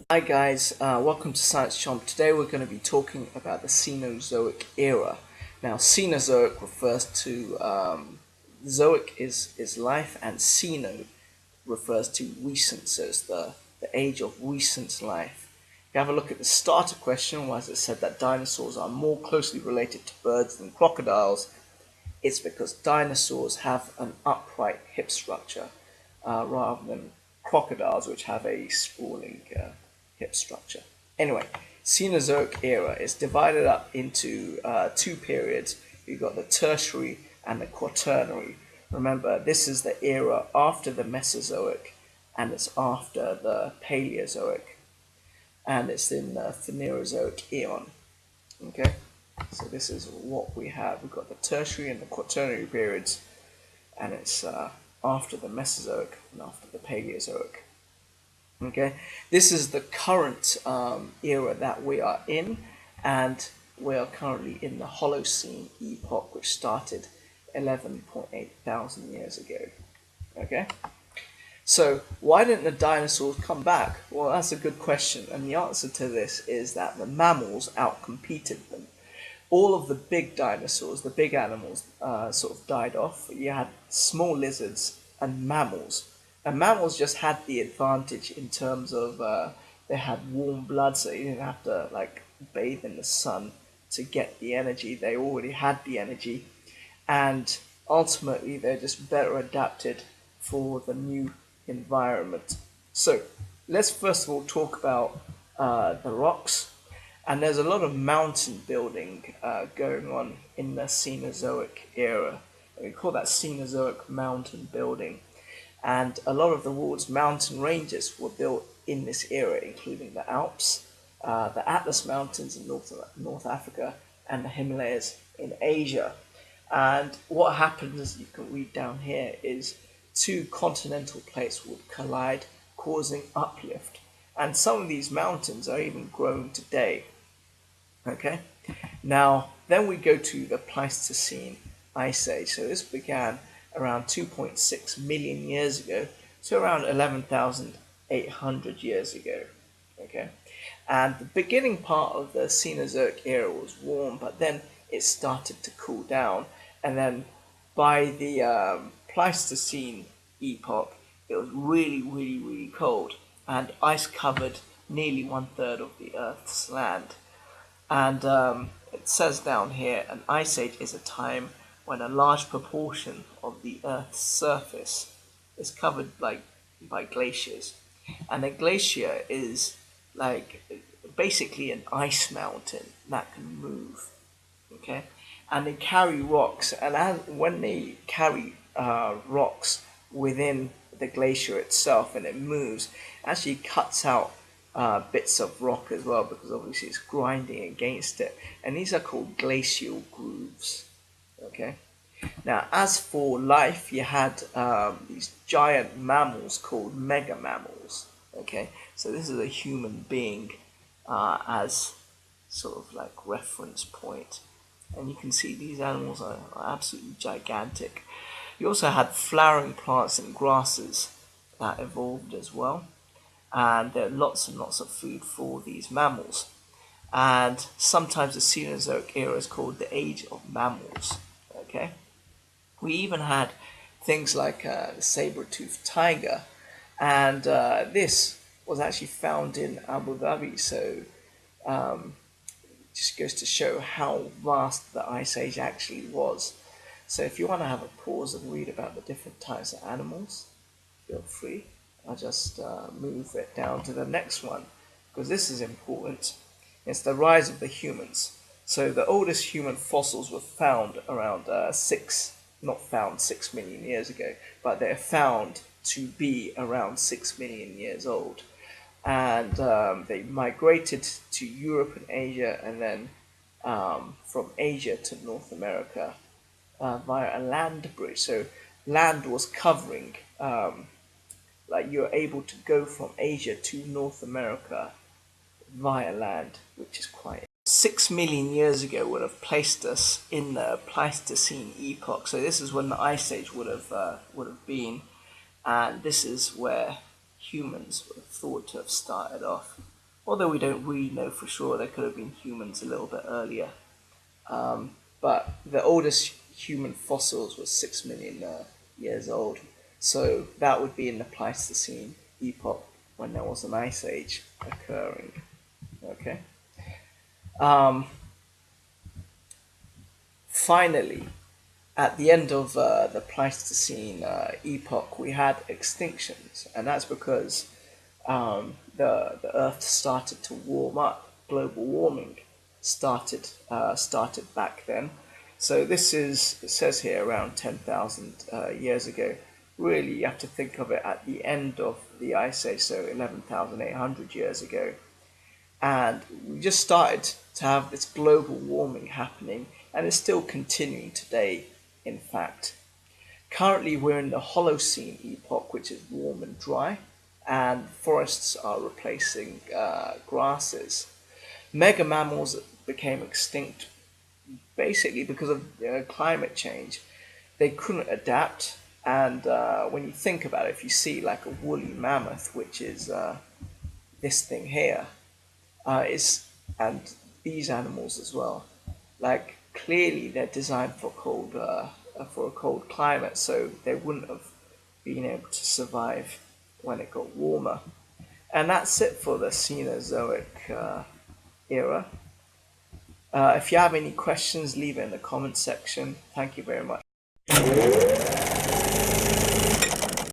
Hi guys, welcome to Science Chomp. Today we're going to be talking about the Cenozoic Era. Now, Cenozoic refers to Zoic is life, and Ceno refers to recent, so it's the age of recent life. If you have a look at the starter question, why is it said that dinosaurs are more closely related to birds than crocodiles? It's because dinosaurs have an upright hip structure rather than crocodiles, which have a sprawling hip structure. Anyway, Cenozoic era is divided up into two periods. You've got the Tertiary and the Quaternary. Remember, this is the era after the Mesozoic, and it's after the Paleozoic, and it's in the Phanerozoic eon. Okay, so this is what we have. We've got the Tertiary and the Quaternary periods, and it's after the Mesozoic and after the Paleozoic. Okay, this is the current era that we are in, and we are currently in the Holocene epoch, which started 11.8 thousand years ago. Okay, so why didn't the dinosaurs come back? Well, that's a good question, and the answer to this is that the mammals outcompeted them. All of the big dinosaurs, the big animals, sort of died off. You had small lizards and mammals. And mammals just had the advantage in terms of they had warm blood, so you didn't have to like bathe in the sun to get the energy. They already had the energy, and ultimately they're just better adapted for the new environment. So let's first of all talk about the rocks. And there's a lot of mountain building going on in the Cenozoic era. We call that Cenozoic mountain building. And a lot of the world's mountain ranges were built in this era, including the Alps, the Atlas Mountains in North Africa, and the Himalayas in Asia. And what happens, as you can read down here, is two continental plates would collide, causing uplift. And some of these mountains are even grown today. Okay, now then we go to the Pleistocene Ice Age. So this began around 2.6 million years ago, so around 11,800 years ago. Okay, and the beginning part of the Cenozoic era was warm, but then it started to cool down, and then by the Pleistocene epoch, it was really cold, and ice covered nearly 1/3 of the Earth's land. And it says down here, an ice age is a time when a large proportion of the Earth's surface is covered by glaciers. And a glacier is like basically an ice mountain that can move. Okay, and they carry rocks, and when they carry rocks within the glacier itself and it moves, it actually cuts out bits of rock as well, because obviously it's grinding against it, and these are called glacial grooves. Okay, now as for life, you had these giant mammals called mega mammals. Okay, so this is a human being as sort of like reference point, and you can see these animals are absolutely gigantic. You also had flowering plants and grasses that evolved as well, and there are lots and lots of food for these mammals. And sometimes the Cenozoic era is called the Age of Mammals. Okay, we even had things like the saber-toothed tiger, and this was actually found in Abu Dhabi. So just goes to show how vast the Ice Age actually was. So if you want to have a pause and read about the different types of animals, feel free. I'll just move it down to the next one, because this is important. It's the rise of the humans. So the oldest human fossils were found around not found 6 million years ago, but they're found to be around 6 million years old. And they migrated to Europe and Asia, and then from Asia to North America via a land bridge. So land was covering, like you're able to go from Asia to North America via land, which is quite 6 million years ago would have placed us in the Pleistocene epoch. So this is when the Ice Age would have been, and this is where humans were thought to have started off. Although we don't really know for sure, there could have been humans a little bit earlier. But the oldest human fossils were 6 million years old. So that would be in the Pleistocene epoch when there was an ice age occurring. Okay. Finally, at the end of the Pleistocene epoch, we had extinctions, and that's because the Earth started to warm up. Global warming started back then. So this is, it says here, around 10,000 years ago. Really, you have to think of it at the end of the Ice Age, so 11,800 years ago. And we just started to have this global warming happening, and it's still continuing today, in fact. Currently, we're in the Holocene epoch, which is warm and dry, and forests are replacing grasses. Mega mammals became extinct basically because of climate change. They couldn't adapt, and when you think about it, if you see like a woolly mammoth, which is this thing here, and these animals as well, like clearly they're designed for a cold climate, so they wouldn't have been able to survive when it got warmer. And that's it for the Cenozoic era. If you have any questions, leave it in the comment section. Thank you very much.